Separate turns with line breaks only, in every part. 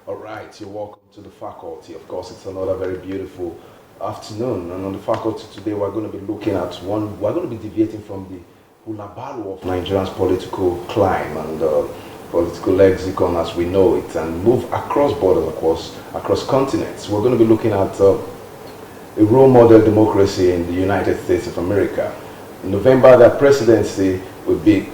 All right, you're welcome to the faculty. Of course, it's another very beautiful afternoon. And on the faculty today, we're going to be looking at we're going to be deviating from the hulabalu of Nigeria's political climb and political lexicon as we know it and move across borders, across continents. We're going to be looking at a role model democracy in the United States of America. In November, the presidency will be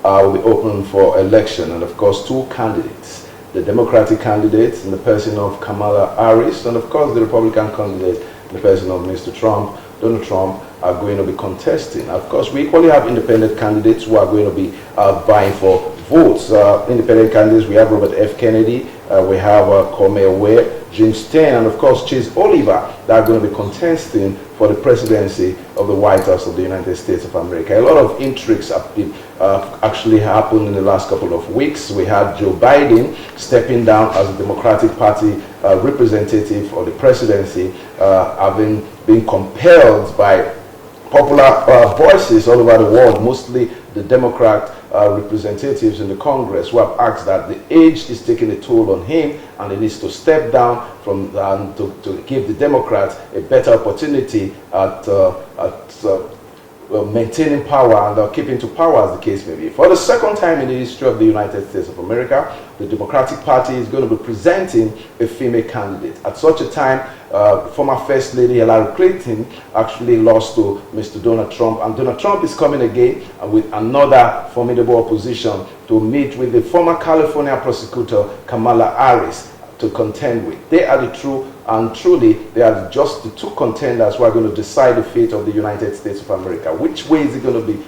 open for election, and of course, two candidates. The Democratic candidate in the person of Kamala Harris, and of course the Republican candidate in the person of Mr. Trump, Donald Trump, are going to be contesting. Of course, we equally have independent candidates who are going to be vying for votes. Independent candidates, we have Robert F. Kennedy, we have Cornel Ware, Jim Stein, and of course Chase Oliver, that are going to be contesting for the presidency of the White House of the United States of America. A lot of intrigues have been, actually happened in the last couple of weeks. We had Joe Biden stepping down as a Democratic Party representative for the presidency, having been compelled by popular voices all over the world, mostly the Democrat representatives in the Congress, who have asked that the age is taking a toll on him and he needs to step down from to give the Democrats a better opportunity at maintaining power and keeping to power, as the case may be. For the second time in the history of the United States of America, the Democratic Party is going to be presenting a female candidate. At such a time, former First Lady Hillary Clinton actually lost to Mr. Donald Trump, and Donald Trump is coming again with another formidable opposition to meet with the former California prosecutor Kamala Harris to contend with. They are the true and truly, they are just the two contenders who are going to decide the fate of the United States of America. Which way is it going to be?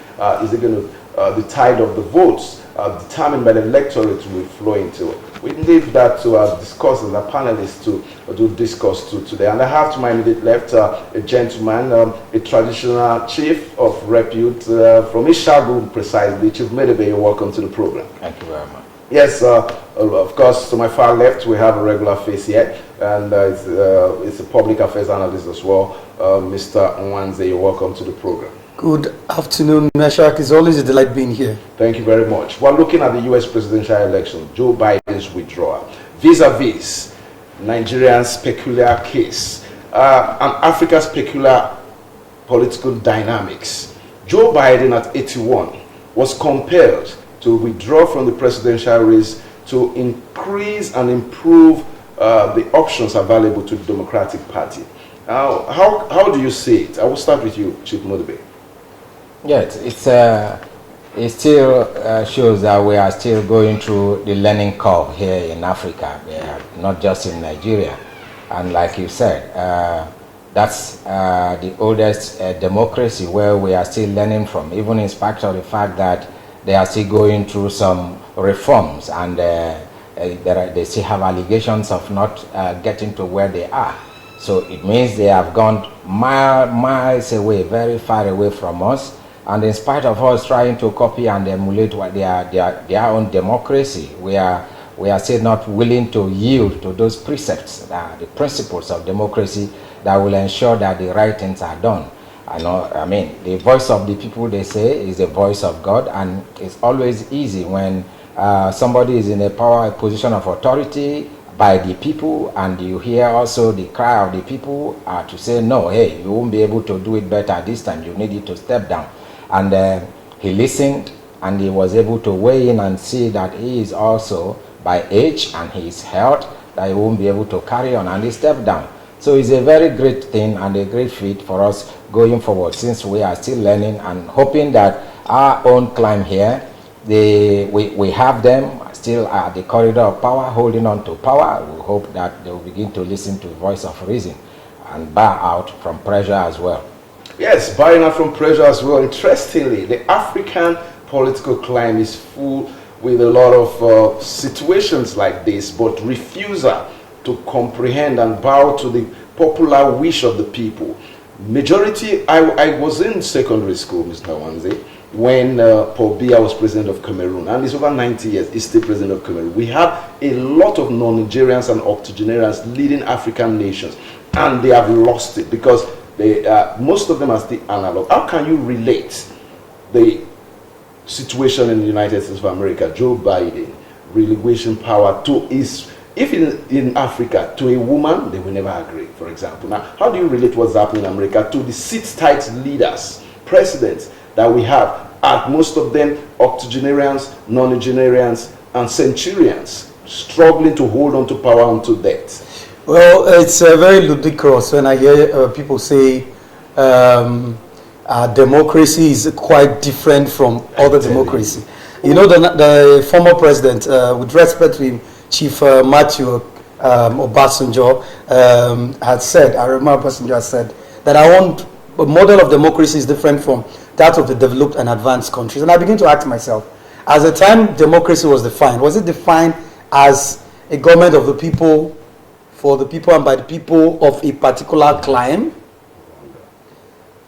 Is it going to the tide of the votes determined by the electorate will flow into it? We leave that to our discussers, our panelists to do discuss to today. And I have to my immediate left a gentleman, a traditional chief of repute from Ishagu, precisely. Chief Medebe, you're welcome to the program.
Thank you very much.
Yes, of course, to my far left, we have a regular face here, and it's a public affairs analyst as well. Mr. Nwanze, you're welcome to the program.
Good afternoon, Meshach. It's always a delight being here.
Thank you very much. We're looking at the U.S. presidential election, Joe Biden's withdrawal, vis-a-vis Nigeria's peculiar case, and Africa's peculiar political dynamics. Joe Biden at 81 was compelled to withdraw from the presidential race to increase and improve the options available to the Democratic Party. How do you see it? I will start with you, Chief Modebe.
Yes, it still shows that we are still going through the learning curve here in Africa, not just in Nigeria. And like you said, that's the oldest democracy where we are still learning from, even in spite of the fact that they are still going through some reforms and they still have allegations of not getting to where they are. So it means they have gone miles away, very far away from us. And in spite of us trying to copy and emulate what their own democracy, we are still not willing to yield to those precepts, the principles of democracy that will ensure that the right things are done. The voice of the people, they say, is the voice of God, and it's always easy when somebody is in a position of authority by the people, and you hear also the cry of the people to say, no, hey, you won't be able to do it better this time, you need to step down. And he listened, and he was able to weigh in and see that he is also, by age and his health, that he won't be able to carry on, and he stepped down. So it's a very great thing and a great feat for us going forward, since we are still learning and hoping that our own climb here, we have them still at the corridor of power, holding on to power. We hope that they will begin to listen to the voice of reason and bow out from pressure as well.
Yes, bowing out from pressure as well. Interestingly, the African political climb is full with a lot of situations like this, but refusal to comprehend and bow to the popular wish of the people. Majority, I was in secondary school, Mr. Nwanze, when Paul Biya was president of Cameroon, and he's over 90 years, he's still president of Cameroon. We have a lot of non-Nigerians and octogenarians leading African nations, and they have lost it because most of them are still analog. How can you relate the situation in the United States of America, Joe Biden relinquishing power to his if in Africa, to a woman, they will never agree, for example. Now, how do you relate what's happening in America to the sit-tight leaders, presidents that we have, and most of them octogenarians, nonagenarians, and centurions, struggling to hold on to power unto death?
Well, it's very ludicrous when I hear people say democracy is quite different from other democracy. You know, the former president, with respect to him, Chief Matthew Obasanjo, had said, I remember Obasanjo had said, that I want a model of democracy is different from that of the developed and advanced countries. And I begin to ask myself, as the time democracy was it defined as a government of the people, for the people and by the people of a particular clime?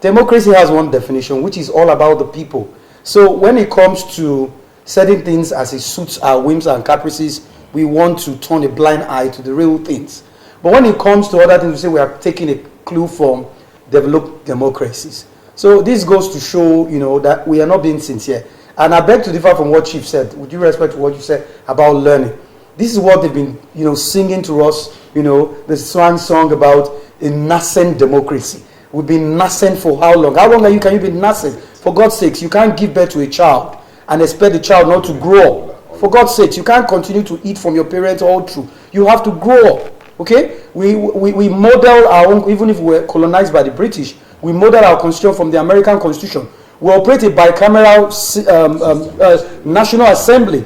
Democracy has one definition, which is all about the people. So when it comes to certain things as it suits our whims and caprices, we want to turn a blind eye to the real things. But when it comes to other things, we say we are taking a clue from developed democracies. So this goes to show, you know, that we are not being sincere. And I beg to differ from what Chief said. With due respect to what you said about learning, this is what they've been, you know, singing to us. You know, the swan song about a nascent democracy. We've been nascent for how long? How long can you be nascent? For God's sakes, you can't give birth to a child and expect the child not to grow up. For God's sakes, you can't continue to eat from your parents all through. You have to grow up. Okay? We model our own, even if we're colonized by the British, we model our constitution from the American Constitution. We operate a bicameral National Assembly.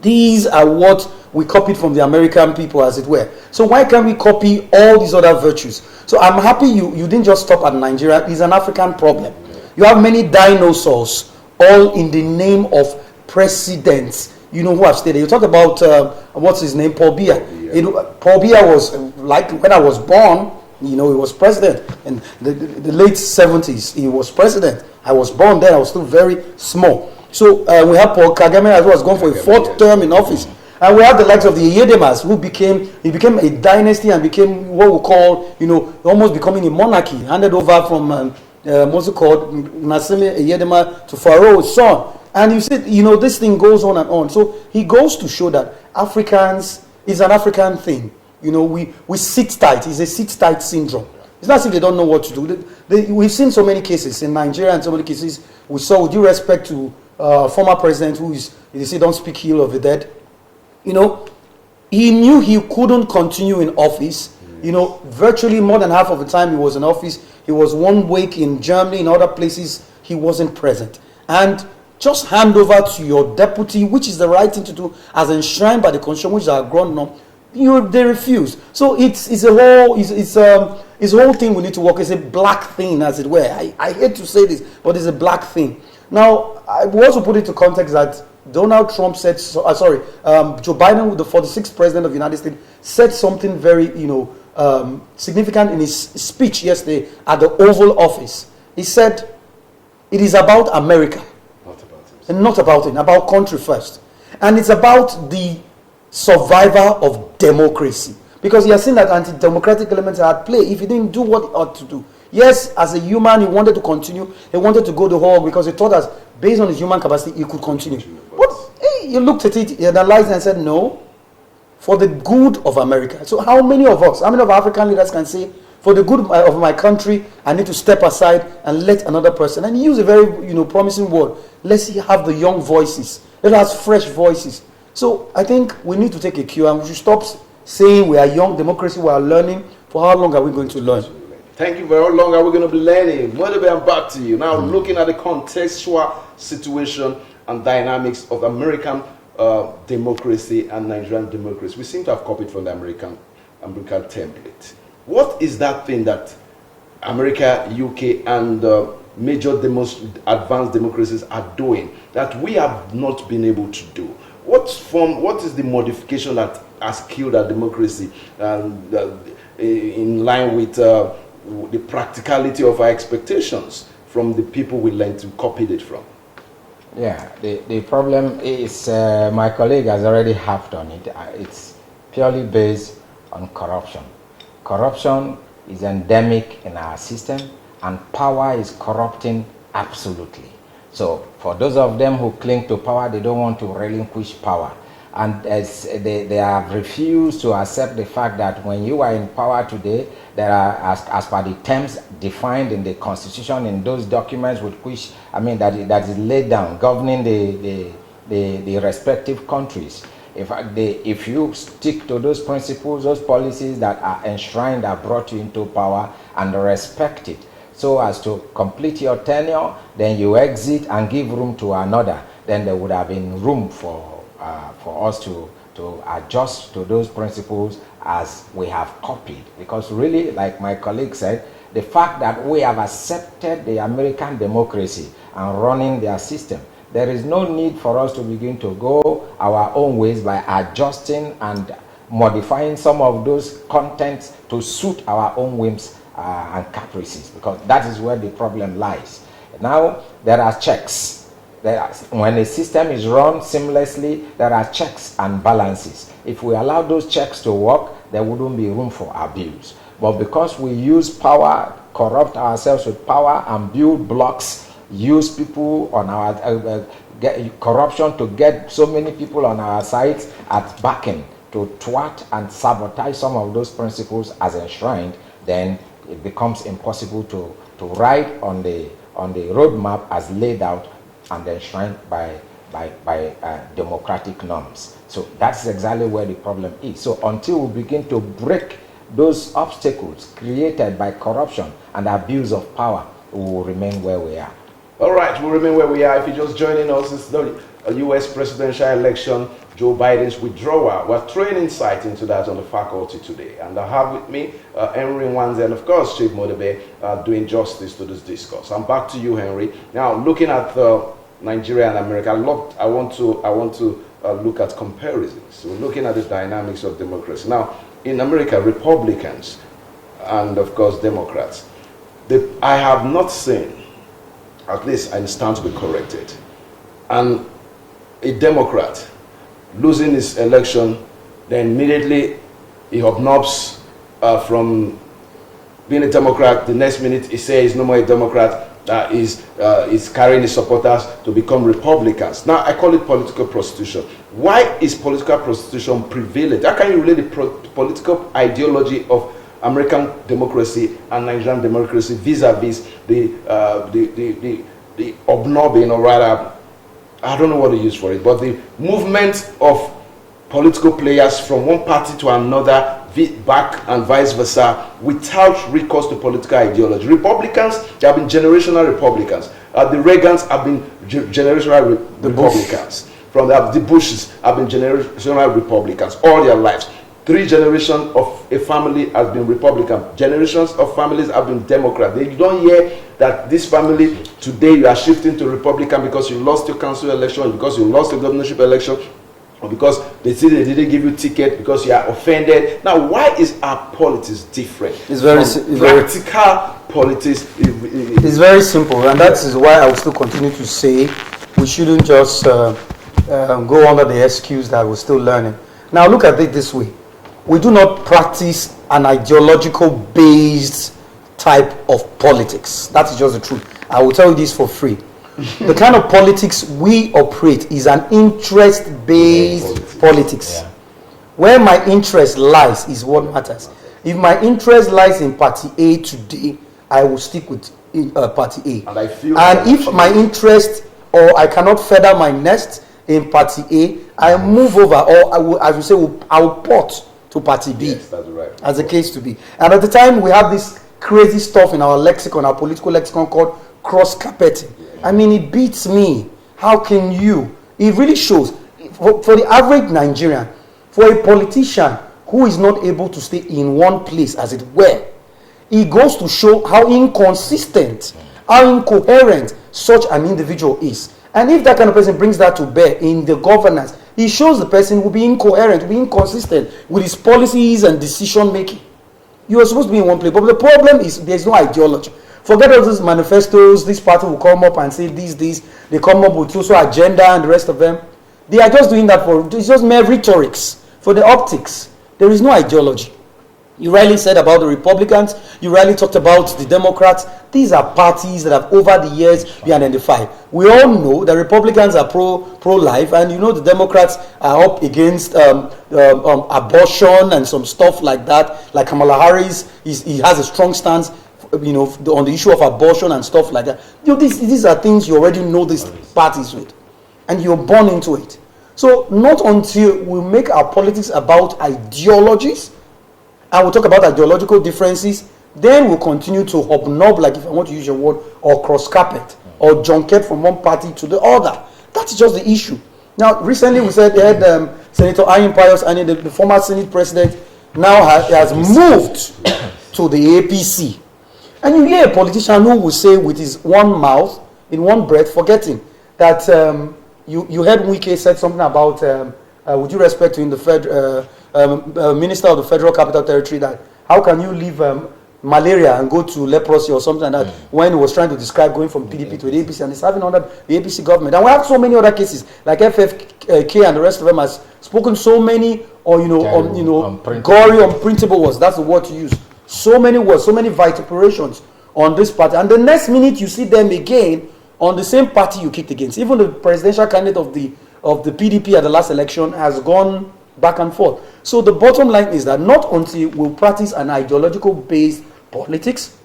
These are what we copied from the American people, as it were. So why can't we copy all these other virtues? So I'm happy you didn't just stop at Nigeria. It's an African problem. You have many dinosaurs, all in the name of presidents, you know, who have stayed there. You talk about, what's his name, Paul Biya. Paul Biya was, like, when I was born, you know, he was president. In the late 70s, he was president. I was born then, I was still very small. So we have Paul Kagame, as well, has gone for a fourth term in office. And we have the likes of the Yedemas, who became a dynasty and became what we call, you know, almost becoming a monarchy, handed over from, what's it called, Nasimi Yedema to Pharaoh's son. And you see, you know, this thing goes on and on. So he goes to show that Africans is an African thing. You know, we sit tight. It's a sit tight syndrome. It's not as if they don't know what to do. We've seen so many cases in Nigeria, and so many cases we saw, with due respect to former president who is, they say, don't speak ill of the dead. You know, he knew he couldn't continue in office. You know, virtually more than half of the time he was in office, he was 1 week in Germany, in other places, he wasn't present. And just hand over to your deputy, which is the right thing to do, as enshrined by the Constitution, which is our ground norm. They refuse. So it's a whole thing we need to work. It's a black thing, as it were. I hate to say this, but it's a black thing. Now, I will also put it into context that Donald Trump said, Joe Biden, the 46th president of the United States, said something very, you know, significant in his speech yesterday at the Oval Office. He said, it is about America. Not about himself. And not about it, about country first. And it's about the survival of democracy. Because he has seen that anti-democratic elements are at play if he didn't do what he ought to do. Yes, as a human, he wanted to continue. He wanted to go the whole, because he thought that based on his human capacity, he could continue. But he looked at it, he analyzed it and said, no, for the good of America. So how many of us, how many of our African leaders can say, for the good of my country, I need to step aside and let another person, and he used a very, you know, promising word, let's have the young voices, let us fresh voices. So I think we need to take a cue, and we should stop saying we are young democracy, we are learning. For how long are we going to learn?
Thank you. For how long are we going to be learning? Well, I'm back to you. Now, looking at the contextual situation and dynamics of American democracy and Nigerian democracy, we seem to have copied from the American template. What is that thing that America, UK, and major advanced democracies are doing that we have not been able to do? What is the modification that has killed our democracy, and in line with the practicality of our expectations from the people we learned to copy it from?
Yeah, the problem is, my colleague has already harped on it. It's purely based on corruption. Corruption is endemic in our system, and power is corrupting absolutely. So for those of them who cling to power, they don't want to relinquish power. And as they have refused to accept the fact that when you are in power today, there are, as per the terms defined in the Constitution, in those documents with which, that is laid down, governing the respective countries. If you stick to those principles, those policies that are enshrined, that brought you into power, and respect it, so as to complete your tenure, then you exit and give room to another, then there would have been room for us to adjust to those principles as we have copied. Because really, like my colleague said, the fact that we have accepted the American democracy and running their system, there is no need for us to begin to go our own ways by adjusting and modifying some of those contents to suit our own whims and caprices, because that is where the problem lies. Now, there are checks. When a system is run seamlessly, there are checks and balances. If we allow those checks to work, there wouldn't be room for abuse. But because we use power, corrupt ourselves with power, and build blocks, use people on our corruption to get so many people on our sides at backing to thwart and sabotage some of those principles as enshrined, then it becomes impossible to ride on the roadmap as laid out and enshrined by democratic norms. So that's exactly where the problem is. So until we begin to break those obstacles created by corruption and abuse of power, we will remain where we are.
All right, we'll remain where we are. If you're just joining us, it's the U.S. presidential election, Joe Biden's withdrawal. We're throwing insight into that on the faculty today. And I have with me Henry Nwanze and, of course, Chief Modebe doing justice to this discourse. I'm back to you, Henry. Now, looking at Nigeria and America, I want to look at comparisons. So we're looking at the dynamics of democracy. Now, in America, Republicans and, of course, Democrats, I have not seen, at least I stand to be corrected, and a Democrat losing his election, then immediately he hobnobs from being a Democrat. The next minute he says no more a Democrat, is carrying his supporters to become Republicans. Now I call it political prostitution. Why is political prostitution prevalent? How can you relate the political ideology of American democracy and Nigerian democracy vis-a-vis the obnobbing, or rather, I don't know what to use for it, but the movement of political players from one party to another, back and vice versa, without recourse to political ideology. Republicans, they have been generational Republicans. The Reagans have been generational Republicans. From the Bushes have been generational Republicans all their lives. 3 generations of a family has been Republican. Generations of families have been Democrat. You don't hear that this family today you are shifting to Republican because you lost your council election, because you lost your governorship election, or because they say they didn't give you ticket because you are offended. Now, why is our politics different?
It's very
practical politics.
It's very simple, and that is why I will still continue to say we shouldn't just go under the excuse that we're still learning. Now, look at it this way. We do not practice an ideological based type of politics. That is just the truth. I will tell you this for free. The kind of politics we operate is an interest based politics. Yeah. Where my interest lies is what matters. If my interest lies in party A today, I will stick with party A. And if my interest, or I cannot feather my nest in party A, I move over, or I will, as we say, I will port to party B.
Yes, that's right.
As the case to be. And at the time, we have this crazy stuff in our lexicon, our political lexicon, called cross-carpeting. I mean, it beats me. How can you? It really shows. For the average Nigerian, for a politician who is not able to stay in one place, as it were, it goes to show how inconsistent, how incoherent such an individual is. And if that kind of person brings that to bear in the governance, it shows the person will be incoherent, will be inconsistent with his policies and decision making. You are supposed to be in one place, but the problem is there's no ideology. Forget all these manifestos. This party will come up and say this. They come up with also agenda and the rest of them. They are just doing that it's just mere rhetorics for the optics. There is no ideology. You rightly said about the Republicans. You rightly talked about the Democrats. These are parties that have over the years been identified. We all know the Republicans are pro-life, and you know the Democrats are up against abortion and some stuff like that. Like Kamala Harris, he has a strong stance, you know, on the issue of abortion and stuff like that. You know, these are things you already know these parties with, and you're born into it. So not until we make our politics about ideologies, and we'll talk about ideological differences, then we'll continue to hobnob, like if I want to use your word, or cross carpet, or junket from one party to the other. That's just the issue. Now, recently we said they had Senator Ayin Pius, and the former Senate president, now has moved to the APC. And you hear a politician who will say with his one mouth, in one breath, forgetting that you heard Wike said something about, with due respect to him, the Minister of the Federal Capital Territory, that how can you leave malaria and go to leprosy or something like that, when he was trying to describe going from PDP to the APC, and he's having under the APC government. And we have so many other cases, like FFK and the rest of them has spoken so many, or gory, unprintable words. That's the word to use. So many words, so many vituperations on this party, and the next minute you see them again on the same party you kicked against. Even the presidential candidate of the PDP at the last election has gone back and forth. So the bottom line is that not until we practice an ideological based politics,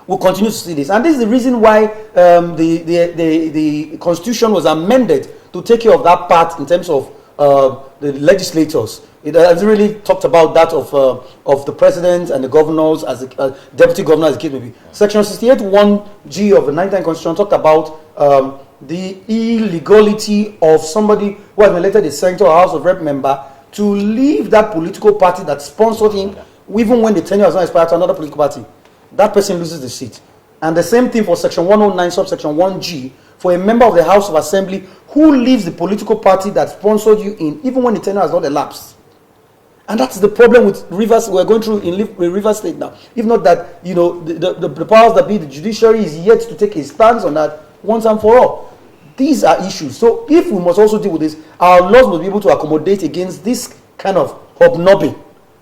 we'll continue to see this. And this is the reason why the Constitution was amended to take care of that part in terms of the legislators. It has really talked about that of the president and the governors as the deputy governor, as the case may be. Section 68(1)(g) of the 19th Constitution talked about the illegality of somebody who has been elected a senator or House of Rep member to leave that political party that sponsored him, even when the tenure has not expired, to another political party. That person loses the seat. And the same thing for Section 109, subsection 1G, for a member of the House of Assembly who leaves the political party that sponsored you in, even when the tenure has not elapsed. And that's the problem with Rivers. We're going through in Rivers State now. If not that, you know, the powers that be, the judiciary is yet to take a stance on that once and for all. These are issues. So if we must also deal with this, our laws must be able to accommodate against this kind of hobnobbing,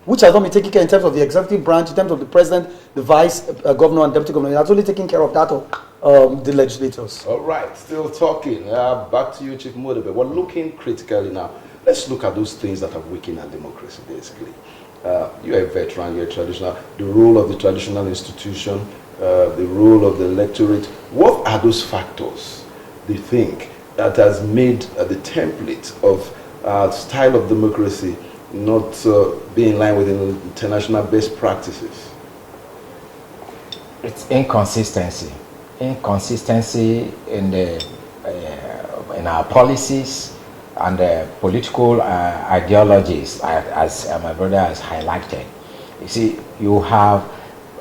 which has not been taken care in terms of the executive branch, in terms of the president, the vice governor, and deputy governor. That's only taking care of that of the legislators.
All right, still talking. Back to you, Chief Modebe. We're looking critically now. Let's look at those things that have weakened our democracy, basically. You're a veteran, you're a traditional. The role of the traditional institution, the role of the electorate. What are those factors, do you think, that has made the template of style of democracy not be in line with international best practices?
It's inconsistency. Inconsistency in our policies and political ideologies, as my brother has highlighted. You see, you have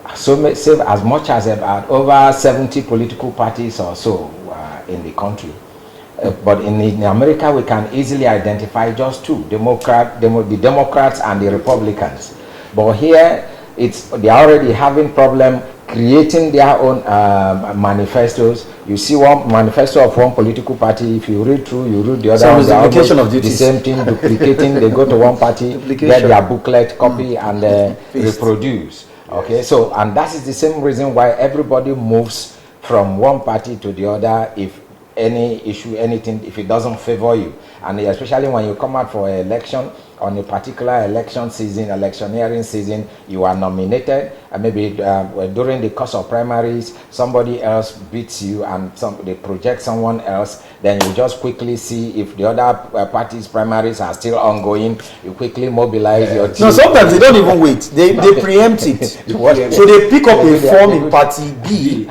as much as about over 70 political parties or so in the country. But in America, we can easily identify just two, the Democrats and the Republicans. But here, they're already having problem creating their own manifestos. You see one manifesto of one political party, if you read through, you read the other one, the same thing, duplicating. They go to one party, get their booklet, copy, and reproduce. Okay, so, and that is the same reason why everybody moves from one party to the other if any issue, anything, if it doesn't favor you. And especially when you come out for an election, on a particular election season, electioneering season, you are nominated, and maybe during the course of primaries, somebody else beats you and they project someone else, then you just quickly see if the other party's primaries are still ongoing, you quickly mobilize your team.
No, sometimes they don't even wait. They preempt it. So they pick up a form in party B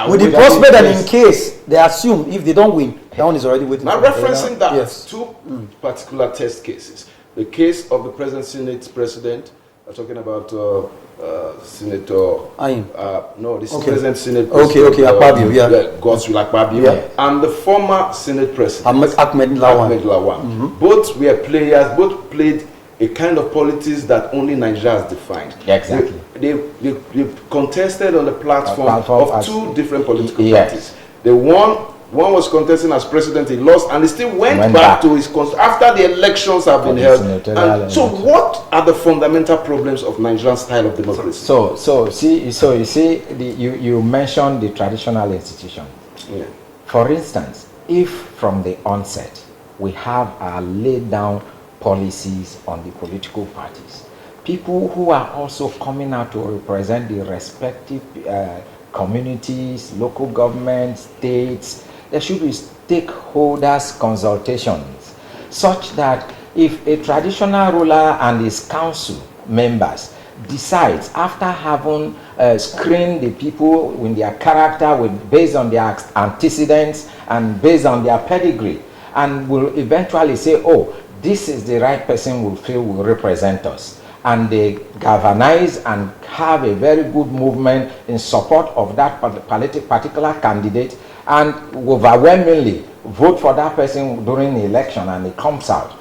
with the prospect that in case they assume if they don't win, that one is already waiting.
Now referencing that, yes. Two particular test cases. The case of the present Senate president, I'm talking about Senator
Ayin.
No, this is present Senate president.
Akpabio,
Godswill Akpabio, and the former Senate president,
Ahmed
Lawan. Both were players, both played a kind of politics that only Nigeria has defined.
Yeah, exactly.
They contested on the platform of two different political parties. They won One was contesting as president, he lost, and he still went back to his after the elections have been held. And so, what are the fundamental problems of Nigerian style of democracy?
So you see, you mentioned the traditional institution.
Yeah.
For instance, if from the onset we have laid down policies on the political parties, people who are also coming out to represent the respective communities, local governments, states, there should be stakeholders consultations, such that if a traditional ruler and his council members decides, after having screened the people with their character, based on their antecedents and based on their pedigree, and will eventually say, oh, this is the right person we feel will represent us, and they galvanize and have a very good movement in support of that particular candidate, and overwhelmingly vote for that person during the election, and it comes out.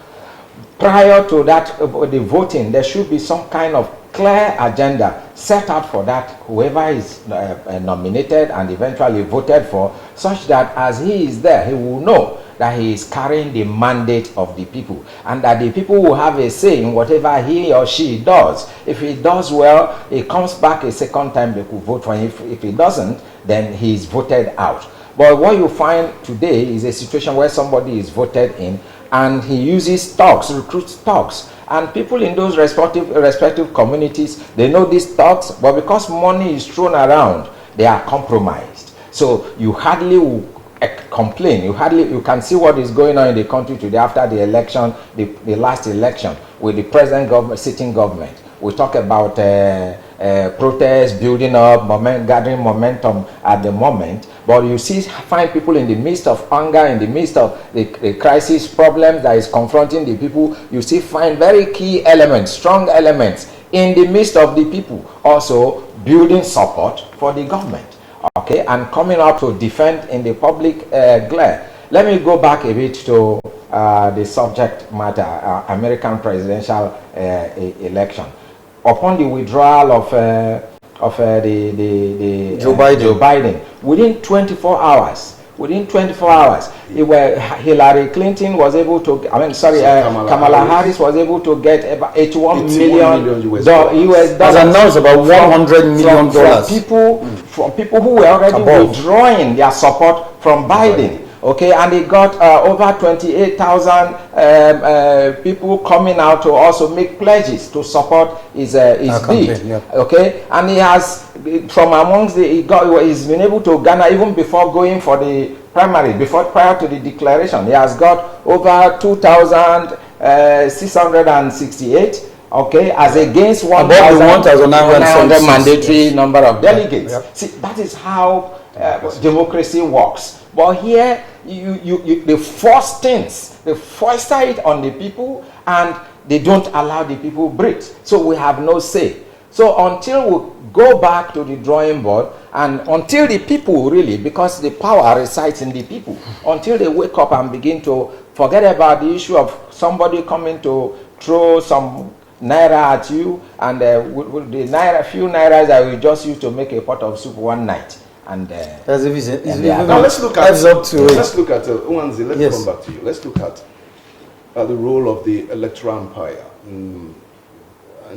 Prior to that, the voting, there should be some kind of clear agenda set out for that, whoever is nominated and eventually voted for, such that as he is there, he will know that he is carrying the mandate of the people, and that the people will have a say in whatever he or she does. If he does well, he comes back a second time, they could vote for him. If he doesn't, then he is voted out. But what you find today is a situation where somebody is voted in, and he uses thugs, recruits thugs. And people in those respective communities, they know these thugs, but because money is thrown around, they are compromised. So you hardly will complain. You can see what is going on in the country today after the election, the last election, with the present government, sitting government. We talk about protests building up, gathering momentum at the moment, but you find people in the midst of hunger, in the midst of the crisis problem that is confronting the people. You find very key elements, strong elements in the midst of the people, also building support for the government, okay, and coming out to defend in the public glare. Let me go back a bit to the subject matter, American presidential election. Upon the withdrawal of the Joe Biden, within 24 hours, Hillary Clinton was able to, Kamala Harris was able to get about $81 million US dollars.
As announced, about $100 million.
From people who were already withdrawing their support from Biden. Okay, and he got over 28,000 people coming out to also make pledges to support his bid. Yeah. Okay, and he has, from amongst he's been able to garner, even before going for the primary, prior to the declaration, he has got over 2,668. Okay, as against 1,900 mandatory number of delegates. Yep. See, that is how democracy works. But here, they force things, they foist it on the people, and they don't allow the people breathe. So we have no say. So until we go back to the drawing board, and until the people really, because the power resides in the people, until they wake up and begin to forget about the issue of somebody coming to throw some naira at you, and with the few nairas that we just used to make a pot of soup one night. And
now let's look at Nwanze, let's come back to you. Let's look at the role of the electoral umpire in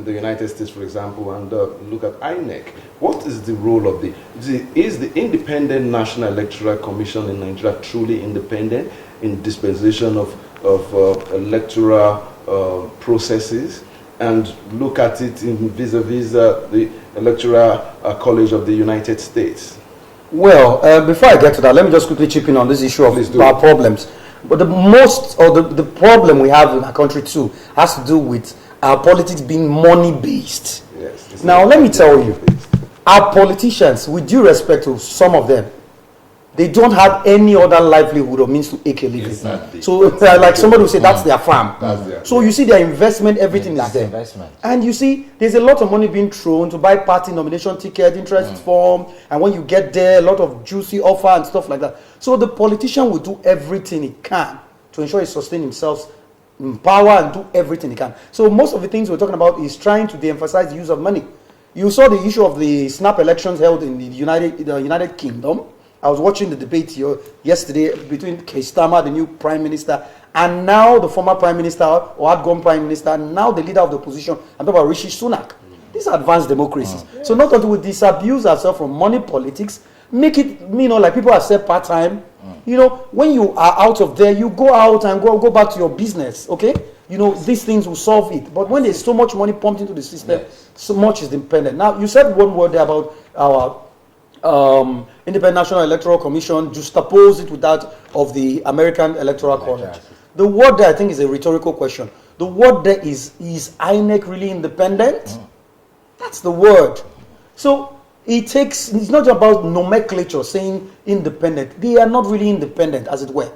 the United States, for example, and look at INEC. What is the role of is the Independent National Electoral Commission in Nigeria truly independent in dispensation of electoral processes? And look at it in vis-a-vis the Electoral College of the United States.
Well, before I get to that, let me just quickly chip in on this issue of our problems. But the problem we have in our country too has to do with our politics being money-based.
Yes.
Now, let me tell you, our politicians, with due respect to some of them, they don't have any other livelihood or means to make a living. Exactly. So, like somebody will say, that's their farm. So you see their investment, everything is there. Investment. And you see, there's a lot of money being thrown to buy party nomination ticket, interest form, and when you get there, a lot of juicy offer and stuff like that. So the politician will do everything he can to ensure he sustains himself in power and do everything he can. So most of the things we're talking about is trying to de-emphasize the use of money. You saw the issue of the snap elections held in the United Kingdom. I was watching the debate here yesterday between Keir Starmer, the new prime minister, and now the former prime minister or outgoing prime minister, and now the leader of the opposition. I'm talking about Rishi Sunak. These are advanced democracies. So not until we disabuse ourselves from money politics, make it, like people are said part-time. When you are out of there, you go out and go back to your business, okay? These things will solve it. But when there's so much money pumped into the system, so much is dependent. Now, you said one word there about our Independent National Electoral Commission, juxtapose it with that of the American Electoral College. The word there, I think, is a rhetorical question. The word there is INEC really independent? That's the word. So it's not about nomenclature saying independent. They are not really independent, as it were.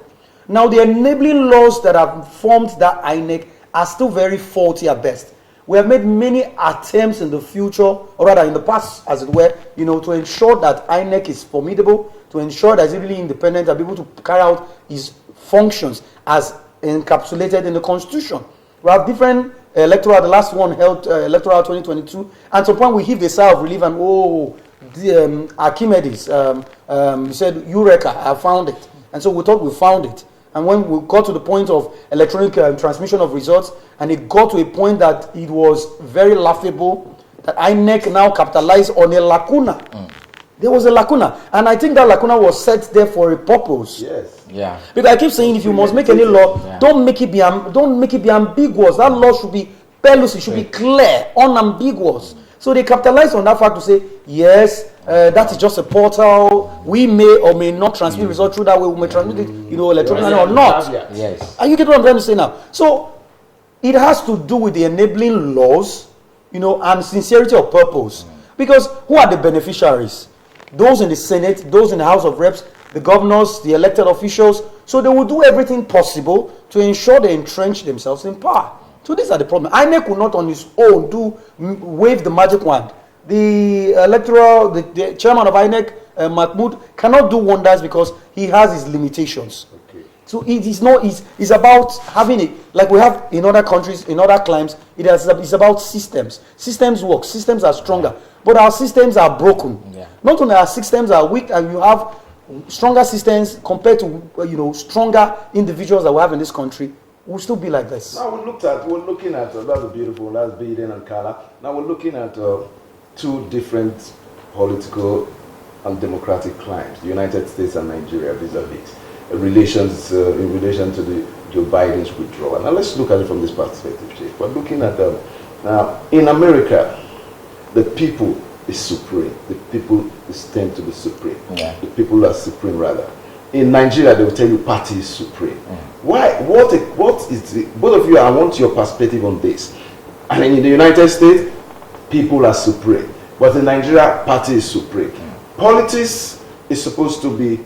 Now, the enabling laws that have formed that INEC are still very faulty at best. We have made many attempts in the future, or rather in the past, as it were, to ensure that INEC is formidable, to ensure that it's really independent and be able to carry out its functions as encapsulated in the Constitution. We have different electoral, the last one held electoral 2022, and at some point we heaved a sigh of relief and Archimedes said, Eureka, I found it. And so we thought we found it. And when we got to the point of electronic transmission of results, and it got to a point that it was very laughable, that INEC now capitalized on a lacuna. There was a lacuna. And I think that lacuna was set there for a purpose.
Yes.
Yeah.
Because I keep saying, if you must make any law, don't make it be ambiguous. That law should be pellucid, should be clear, unambiguous. So they capitalized on that fact to say, yes, that is just a portal. We may or may not transmit results through that way. We may transmit it, electronically or not.
Yes.
And you get what I'm trying to say now. So it has to do with the enabling laws, and sincerity of purpose. Because who are the beneficiaries? Those in the Senate, those in the House of Reps, the governors, the elected officials. So they will do everything possible to ensure they entrench themselves in power. So these are the problems. INEC will not on its own wave the magic wand. The the chairman of INEC, Mahmoud, cannot do wonders because he has his limitations.
Okay.
So it's about having it, like we have in other countries, in other climes, it's about systems. Systems work, systems are stronger. But our systems are broken.
Yeah.
Not only our systems are weak, and you have stronger systems compared to stronger individuals that we have in this country, we'll still be like this.
Now we're looking at that's beautiful, that's Biden and Kala. Now we're looking at two different political and democratic climes, the United States and Nigeria vis-a-vis in relation to the Joe Biden's withdrawal. Now let's look at it from this perspective, Chief. We're looking at now in America, the people is supreme. The people tend to be supreme.
Yeah.
The people are supreme rather. In Nigeria, they will tell you party is supreme. Why? What is the, both of you? I want your perspective on this. And in the United States, people are supreme, but in Nigeria, party is supreme. Politics is supposed to be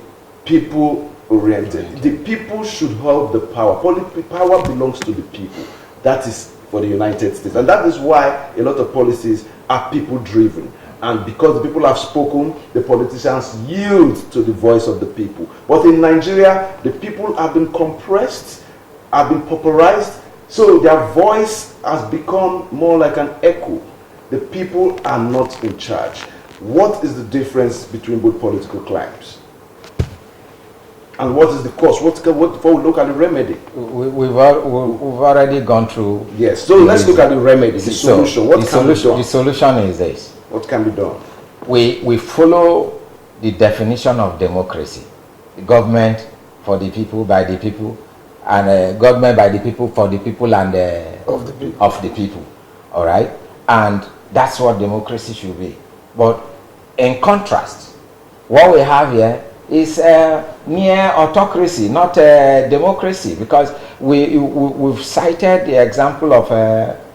people-oriented. The people should hold the power. Power belongs to the people. That is for the United States, and that is why a lot of policies are people-driven. And because the people have spoken, the politicians yield to the voice of the people. But in Nigeria, the people have been compressed, have been pauperized, so their voice has become more like an echo. The people are not in charge. What is the difference between both political climes? And what is the cause? Before we look at the remedy?
We've already gone through.
Yes, so let's look at the remedy, the solution. What can be done?
The solution is this.
What can be done?
We follow the definition of democracy. Government for the people, by the people, and government by the people, for the people, and of the people. All right? And that's what democracy should be. But in contrast, what we have here is mere autocracy, not democracy, because we've cited the example of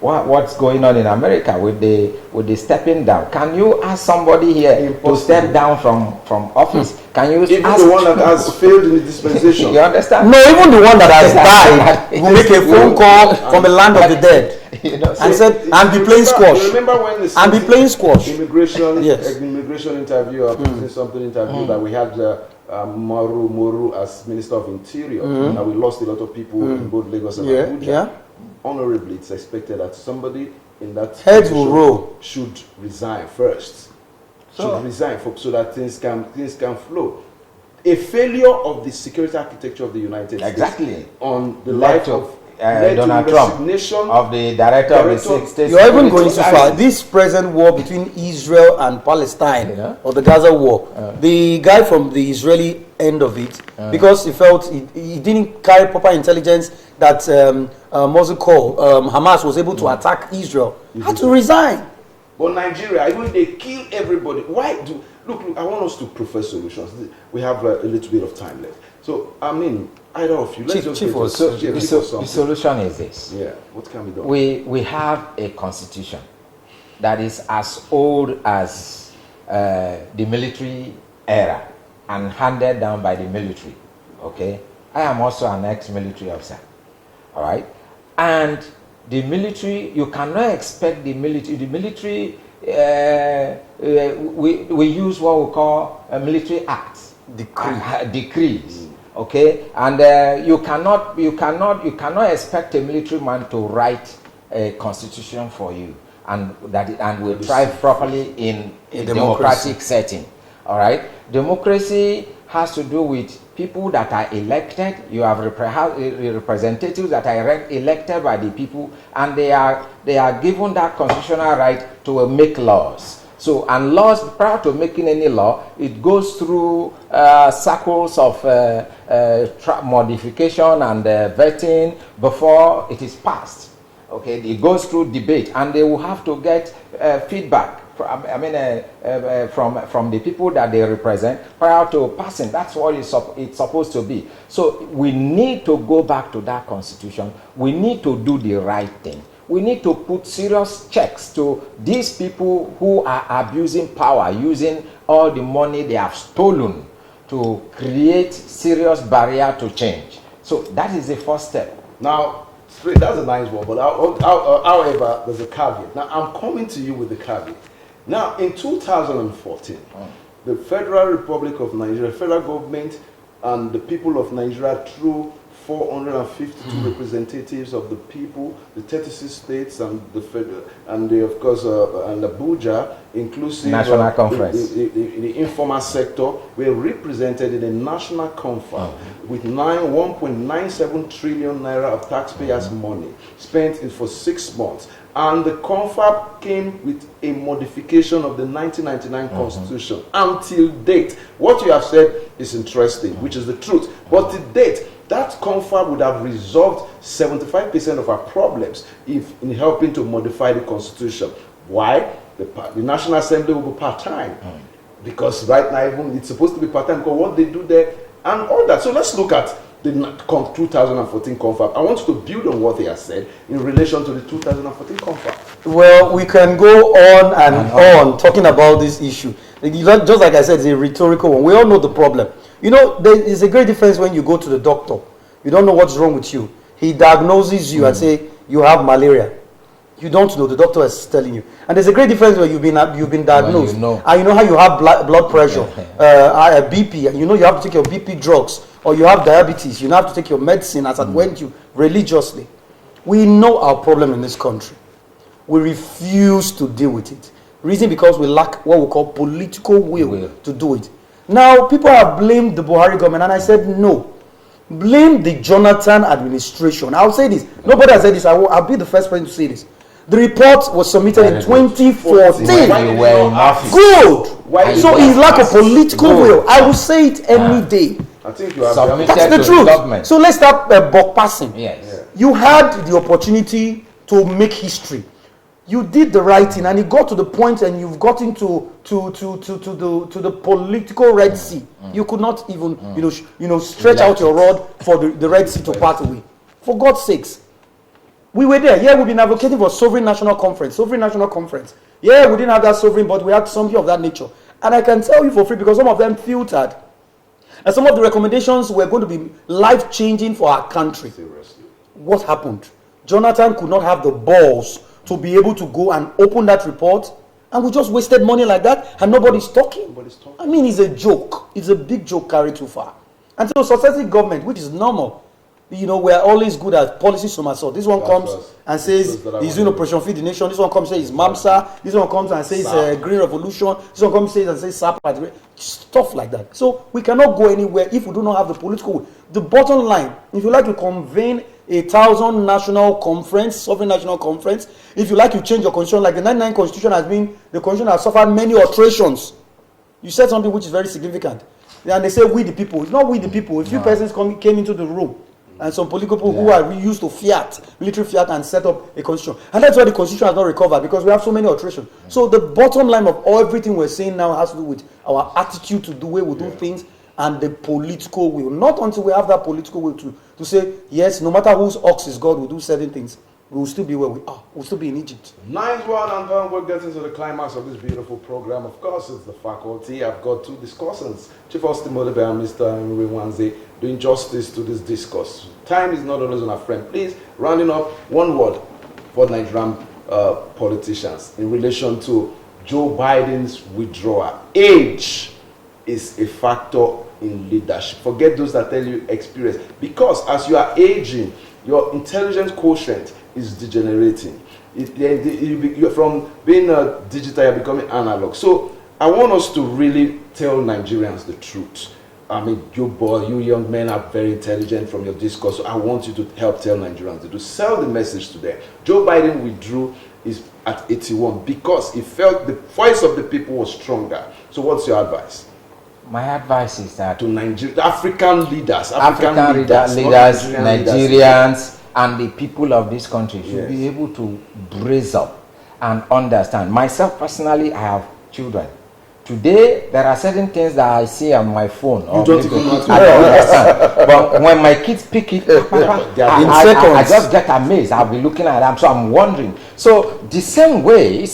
what's going on in America with the stepping down. Can you ask somebody here to step down from office? Can you
even
ask
the one that has failed in the dispensation?
You understand?
No, even the one that has died will make a phone call from the land of the dead. And said, and be playing squash.
Remember when the
and be playing squash.
Immigration,
yes.
Immigration interview, or something interview that we had Moru as Minister of Interior, and we lost a lot of people in both Lagos and Abuja.
Yeah.
Honorably, it's expected that somebody in that
heads will roll.
Should resign first. So that things can flow. a failure of the security architecture of the United
Exactly.
States on the
Led
life
to,
of led
Donald
to the
Trump
resignation
of the director of the State.
You're even going
Security
too far.
Service.
This present war between Israel and Palestine,
Yeah.
or the Gaza war, the guy from the Israeli end of it, because he felt he didn't carry proper intelligence that Hamas was able to attack Israel, had to resign.
But Nigeria, even if they kill everybody, why do look? I want us to propose solutions. We have a little bit of time left, so I mean, either of you, let's just
Chief,
get
So
to-
the solution is this.
yeah. What can be done?
We have a constitution that is as old as the military era and handed down by the military. Okay, I am also an ex-military officer. All right, and the military, you cannot expect the military. The military, we use what we call military acts, decrees. Okay, and you cannot expect a military man to write a constitution for you, and will thrive properly in a democratic setting. All right, democracy has to do with people that are elected. You have representatives that are elected by the people, and they are given that constitutional right to make laws. So, and laws, prior to making any law, it goes through circles of modification and vetting before it is passed. Okay, it goes through debate, and they will have to get feedback from the people that they represent prior to passing. That's what it's supposed to be. So we need to go back to that constitution. We need to do the right thing. We need to put serious checks to these people who are abusing power, using all the money they have stolen to create serious barrier to change. So that is the first step.
Now, that's a nice one, but however, there's a caveat. Now, I'm coming to you with the caveat. Now, in 2014, the Federal Republic of Nigeria, federal government, and the people of Nigeria through 452 representatives of the people, the 36 states, and the federal, and the, of course, and Abuja, inclusive
National Conference,
the informal sector, were represented in a national conference with 1.97 trillion naira of taxpayers' money spent for 6 months. And the confab came with a modification of the 1999 Constitution. Until date, what you have said is interesting, which is the truth. But to date, that confab would have resolved 75% of our problems in helping to modify the Constitution. Why? The National Assembly will be part-time. Because right now, even it's supposed to be part-time because what they do there and all that. So let's look at the 2014 confab. I want you to build on what they have said in relation to the 2014 confab.
Well, we can go on and on talking about this issue. Just like I said, it's a rhetorical one. We all know the problem. You know, there is a great difference when you go to the doctor. You don't know what's wrong with you. He diagnoses you and say you have malaria. You don't know. The doctor is telling you. And there's a great difference when you've been diagnosed.
Well,
and you know how you have blood pressure, BP. You know you have to take your BP drugs, or you have diabetes. You have to take your medicine as and when you religiously. We know our problem in this country. We refuse to deal with it. Reason because we lack what we call political will to do it. Now, people have blamed the Buhari government, and I said no. Blame the Jonathan administration. I'll say this. Nobody has said this. I'll be the first person to say this. The report was submitted in 2014. Good. So it's lack of political will. I will say it any day.
I think you have
That's the truth. So let's start buck passing.
Yes.
You had the opportunity to make history. You did the right thing, and it got to the point, and you've gotten to the political Red Sea. You could not even, stretch out your rod for the Red Sea to part away. For God's sakes, we were there. Yeah, we've been advocating for sovereign national conference. Yeah, we didn't have that sovereign, but we had something of that nature. And I can tell you for free because some of them filtered, and some of the recommendations were going to be life-changing for our country.
Seriously.
What happened? Jonathan could not have the balls to be able to go and open that report, and we just wasted money like that, and nobody's talking. I mean, it's a joke. It's a big joke carried too far. And so successive government, which is normal, you know, we're always good at policy somersault. This one comes and says he's doing Operation Feed the Nation. This one comes and says MAMSA. This one comes and says Green Revolution. This one comes and says SAP. Stuff like that. So we cannot go anywhere if we do not have the political will. The bottom line, if you like to convene 1,000 national conference, sovereign national conference, if you like to change your constitution, like the 99 constitution has been, the constitution has suffered many alterations. You said something which is very significant. And they say we the people. It's not we the people. A few persons came into the room. And some political people who are used to fiat, military fiat, and set up a constitution. And that's why the constitution has not recovered, because we have so many alterations. So the bottom line of everything we're saying now has to do with our attitude to the way we do things and the political will. Not until we have that political will to say, yes, no matter whose ox is God, we'll do certain things. We will still be where we are. We'll still be in Egypt.
Nice one, and then we're getting to the climax of this beautiful program. Of course, it's the faculty. I've got two discussants, Chief Austin Modebe and Mr. Henry Nwanze, doing justice to this discourse. Time is not always on our friend. Please, rounding up, one word for Nigerian politicians in relation to Joe Biden's withdrawal. Age is a factor in leadership. Forget those that tell you experience. Because as you are aging, your intelligence quotient is degenerating. You're from being digital, you're becoming analog. So I want us to really tell Nigerians the truth. I mean, you young men are very intelligent from your discourse. So I want you to help tell Nigerians to sell the message to them. Joe Biden withdrew is at 81 because he felt the voice of the people was stronger. So what's your advice?
My advice is that
to Nigeria, African leaders,
Nigerians, and the people of this country should be able to brace up and understand. Myself personally, I have children. Today, there are certain things that I see on my phone. I don't understand. But when my kids pick it, I just get amazed. I'll be looking at them, so I'm wondering. So the same way,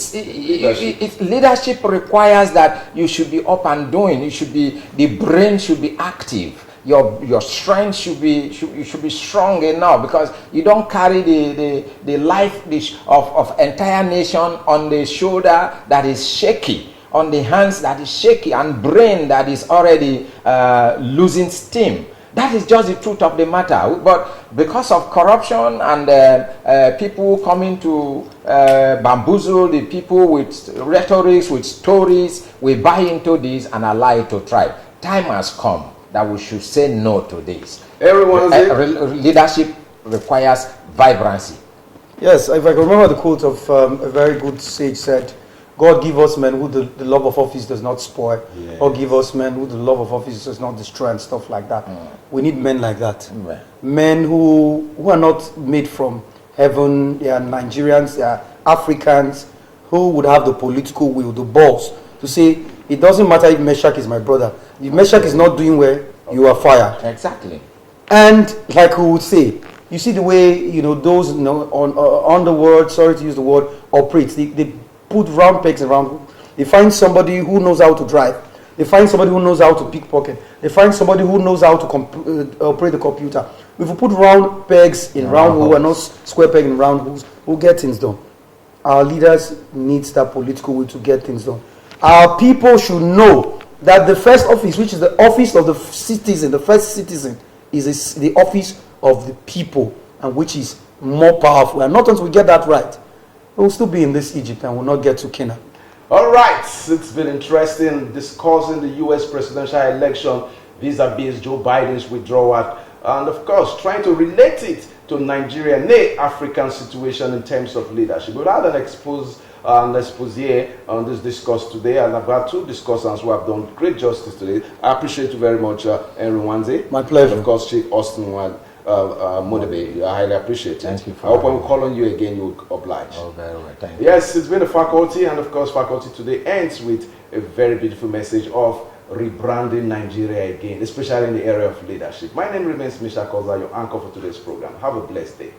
leadership requires that you should be up and doing. You should be, the brain should be active. Your strength should be strong enough, because you don't carry the life of entire nation on the shoulder that is shaky, on the hands that is shaky, and brain that is already losing steam. That is just the truth of the matter. But because of corruption and people coming to bamboozle the people with rhetorics, with stories, we buy into this and allow it to thrive. Time has come that we should say no to this. Leadership requires vibrancy.
Yes, if I can remember the quote of a very good sage said, God give us men who the love of office does not spoil, or give us men who the love of office does not destroy, and stuff like that. We need men like that. Men who are not made from heaven. They are Nigerians, they are Africans, who would have the political will, the balls, to say, it doesn't matter if Meshach is my brother. If Meshach is not doing well, you are fired.
Exactly.
And like we would say, you see the way, those on the word, sorry to use the word, operates. They put round pegs around. They find somebody who knows how to drive. They find somebody who knows how to pickpocket. They find somebody who knows how to operate the computer. If we put round pegs in round holes and not square peg in round holes, we'll get things done. Our leaders need that political will to get things done. Our people should know that the first office, which is the office of the citizen, the first citizen, is the office of the people, and which is more powerful. And not until we get that right, we'll still be in this Egypt and will not get to Canaan.
All right, it's been interesting discussing the U.S. presidential election vis-a-vis Joe Biden's withdrawal, and of course trying to relate it to Nigeria, nay, African situation in terms of leadership. We've had an expose on this discourse today, and I've had two discussants who have done great justice today. I appreciate you very much, Henry Nwanze.
My pleasure.
And of course, Chief Austin Modebe. I highly appreciate it.
Thank you.
I hope when we call on you again, you will oblige.
Oh, very well. Thank you.
Yes, it's been a faculty, and of course, faculty today ends with a very beautiful message of rebranding Nigeria again, especially in the area of leadership. My name remains Misha Koza, your anchor for today's program. Have a blessed day.